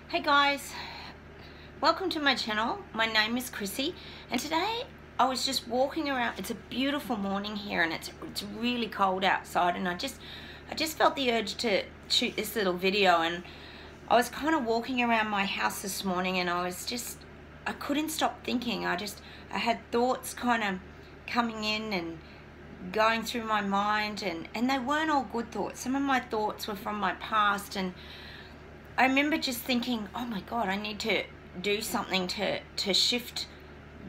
Hey guys, welcome to my channel. My name is Chrissy, and today I was just walking around. It's a beautiful morning here, and it's really cold outside, and I just felt the urge to shoot this little video. And I was kind of walking around my house this morning, and I couldn't stop thinking. I had thoughts kind of coming in and going through my mind, and they weren't all good thoughts. Some of my thoughts were from my past, and I remember just thinking, oh my God, I need to do something to shift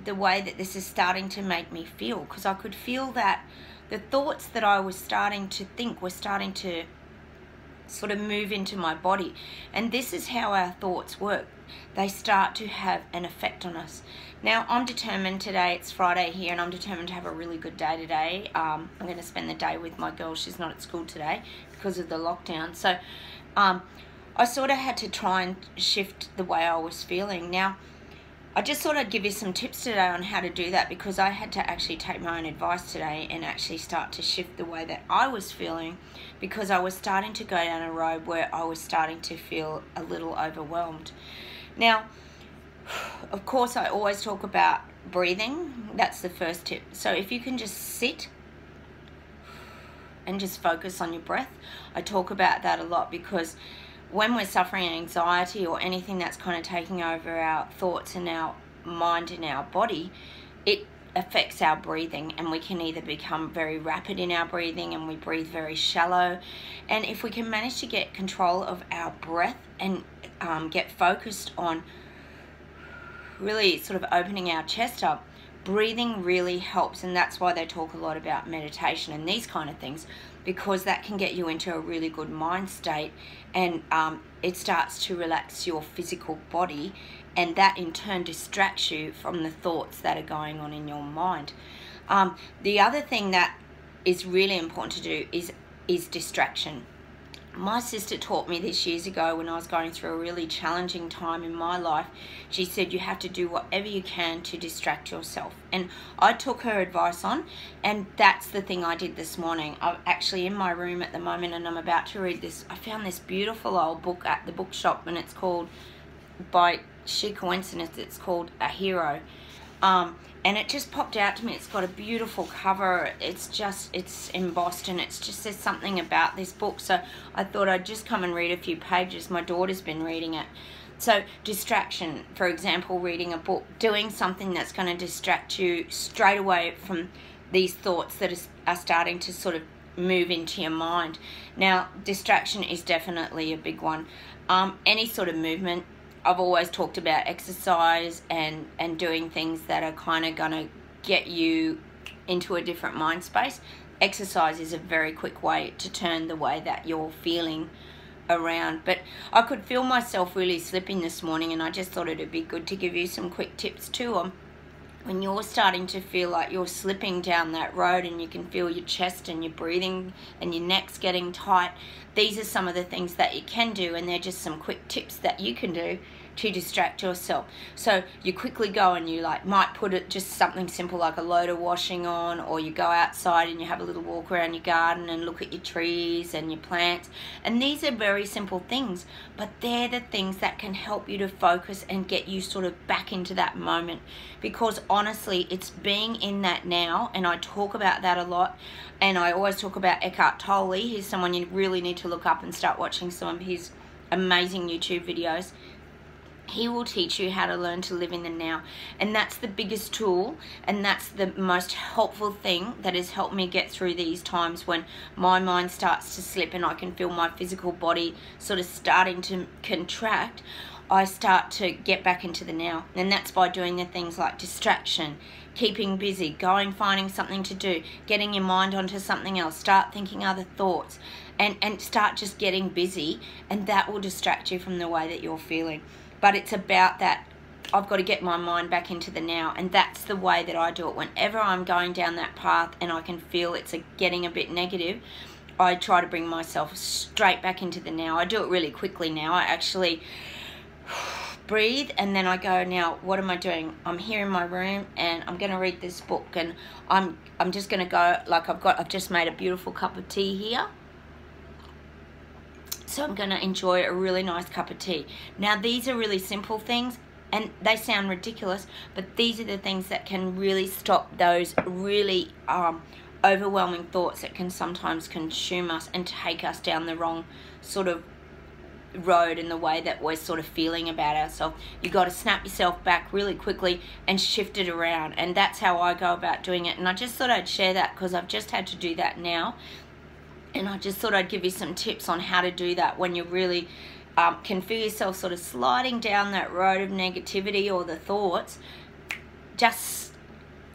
the way that this is starting to make me feel, because I could feel that the thoughts that I was starting to think were starting to sort of move into my body. And this is how our thoughts work. They start to have an effect on us. Now, I'm determined today, it's Friday here, and I'm determined to have a really good day today. I'm going to spend the day with my girl. She's not at school today because of the lockdown. So, I sort of had to try and shift the way I was feeling. Now, I just thought I'd give you some tips today on how to do that, because I had to actually take my own advice today and actually start to shift the way that I was feeling, because I was starting to go down a road where I was starting to feel a little overwhelmed. Now, of course, I always talk about breathing. That's the first tip. So if you can just sit and just focus on your breath. I talk about that a lot, because when we're suffering anxiety or anything that's kind of taking over our thoughts and our mind and our body, it affects our breathing, and we can either become very rapid in our breathing and we breathe very shallow. And if we can manage to get control of our breath and get focused on really sort of opening our chest up, breathing really helps. And that's why they talk a lot about meditation and these kind of things, because that can get you into a really good mind state, and it starts to relax your physical body, and that in turn distracts you from the thoughts that are going on in your mind. The other thing that is really important to do is distraction. My sister taught me this years ago when I was going through a really challenging time in my life. She said you have to do whatever you can to distract yourself. And I took her advice on, and that's the thing I did this morning. I'm actually in my room at the moment, and I'm about to read this. I found this beautiful old book at the bookshop, and it's called, by sheer coincidence, it's called A Hero. And it just popped out to me. It's got a beautiful cover. It's embossed, and it just says something about this book. So I thought I'd just come and read a few pages. My daughter's been reading it. So distraction, for example, reading a book, doing something that's going to distract you straight away from these thoughts that are starting to sort of move into your mind. Now, distraction is definitely a big one. Any sort of movement. I've always talked about exercise and doing things that are kind of going to get you into a different mind space. Exercise is a very quick way to turn the way that you're feeling around. But I could feel myself really slipping this morning, and I just thought it'd be good to give you some quick tips too. When you're starting to feel like you're slipping down that road, and you can feel your chest and your breathing and your neck's getting tight, these are some of the things that you can do, and they're just some quick tips that you can do to distract yourself. So you quickly go and you might put it just something simple like a load of washing on, or you go outside and you have a little walk around your garden and look at your trees and your plants. And these are very simple things, but they're the things that can help you to focus and get you sort of back into that moment. Because honestly, it's being in that now, and I talk about that a lot. And I always talk about Eckhart Tolle. He's someone you really need to look up and start watching some of his amazing YouTube videos. He will teach you how to learn to live in the now. And that's the biggest tool, and that's the most helpful thing that has helped me get through these times when my mind starts to slip and I can feel my physical body sort of starting to contract. I start to get back into the now. And that's by doing the things like distraction, keeping busy, finding something to do, getting your mind onto something else, start thinking other thoughts, and start just getting busy, and that will distract you from the way that you're feeling. But it's about that, I've got to get my mind back into the now, and that's the way that I do it. Whenever I'm going down that path and I can feel it's getting a bit negative, I try to bring myself straight back into the now. I do it really quickly now. I actually breathe, and then I go, now what am I doing? I'm here in my room, and I'm going to read this book, and I'm just going to go, I've just made a beautiful cup of tea here. So I'm going to enjoy a really nice cup of tea. Now, these are really simple things, and they sound ridiculous, but these are the things that can really stop those really overwhelming thoughts that can sometimes consume us and take us down the wrong sort of road in the way that we're sort of feeling about ourselves. You got to snap yourself back really quickly and shift it around, and that's how I go about doing it. And I just thought I'd share that because I've just had to do that now, and I just thought I'd give you some tips on how to do that when you really can feel yourself sort of sliding down that road of negativity or the thoughts. Just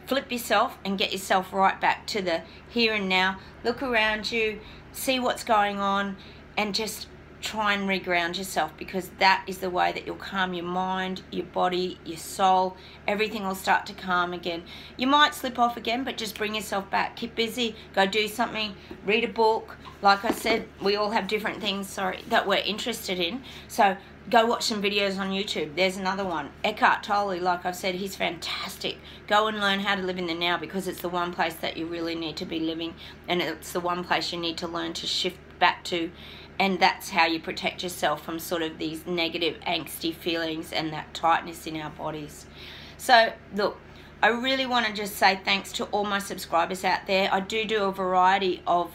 flip yourself and get yourself right back to the here and now. Look around you, see what's going on, and just try and reground yourself, because that is the way that you'll calm your mind, your body, your soul. Everything will start to calm again. You might slip off again, but just bring yourself back. Keep busy, go do something, read a book. Like I said, we all have different things, that we're interested in. So go watch some videos on YouTube. There's another one. Eckhart Tolle, like I've said, he's fantastic. Go and learn how to live in the now, because it's the one place that you really need to be living, and it's the one place you need to learn to shift back to. And that's how you protect yourself from sort of these negative, angsty feelings and that tightness in our bodies. So, look, I really want to just say thanks to all my subscribers out there. I do a variety of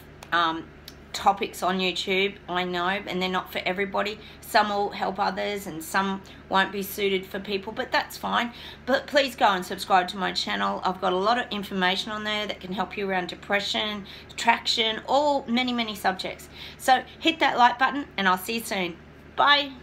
topics on YouTube, I know, and they're not for everybody. Some will help others and some won't be suited for people, but that's fine. But please go and subscribe to my channel. I've got a lot of information on there that can help you around depression, traction, many subjects. So hit that like button, and I'll see you soon. Bye.